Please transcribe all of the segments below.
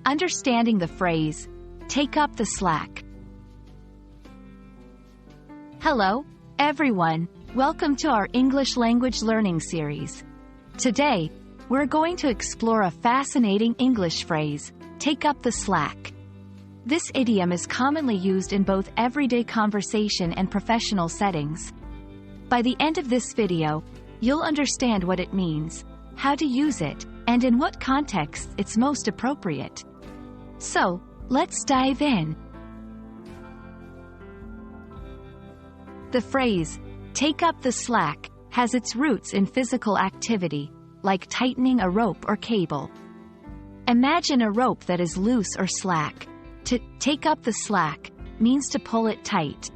Understanding the phrase, take up the slack. Hello, everyone. Welcome to our English language learning series. Today, we're going to explore a fascinating English phrase, take up the slack. This idiom is commonly used in both everyday conversation and professional settings. By the end of this video, you'll understand what it means, how to use it, and in what context it's most appropriate. So, let's dive in. The phrase, take up the slack, has its roots in physical activity, like tightening a rope or cable. Imagine a rope that is loose or slack. To take up the slack means to pull it tight.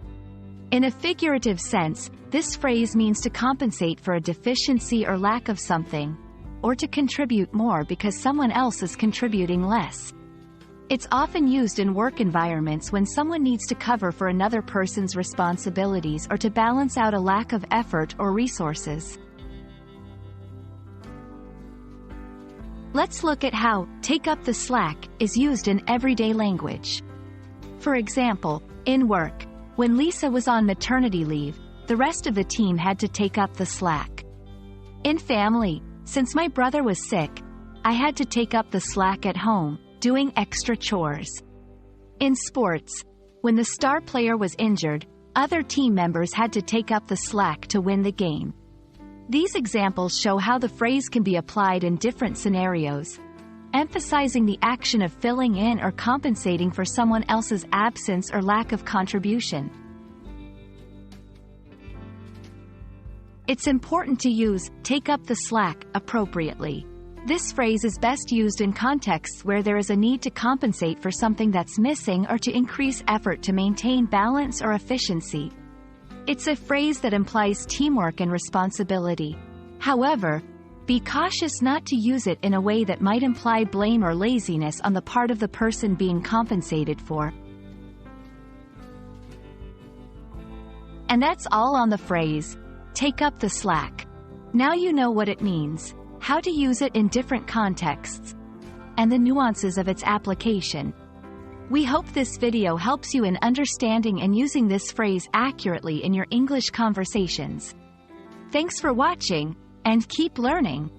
In a figurative sense, this phrase means to compensate for a deficiency or lack of something, or to contribute more because someone else is contributing less. It's often used in work environments when someone needs to cover for another person's responsibilities or to balance out a lack of effort or resources. Let's look at how take up the slack is used in everyday language. For example, in work, when Lisa was on maternity leave, the rest of the team had to take up the slack. In family, since my brother was sick, I had to take up the slack at home, doing extra chores. In sports, when the star player was injured, other team members had to take up the slack to win the game. These examples show how the phrase can be applied in different scenarios, emphasizing the action of filling in or compensating for someone else's absence or lack of contribution. It's important to use take up the slack appropriately. This phrase is best used in contexts where there is a need to compensate for something that's missing or to increase effort to maintain balance or efficiency. It's a phrase that implies teamwork and responsibility. However, be cautious not to use it in a way that might imply blame or laziness on the part of the person being compensated for. And that's all on the phrase, take up the slack. Now you know what it means, how to use it in different contexts, and the nuances of its application. We hope this video helps you in understanding and using this phrase accurately in your English conversations. Thanks for watching, and keep learning.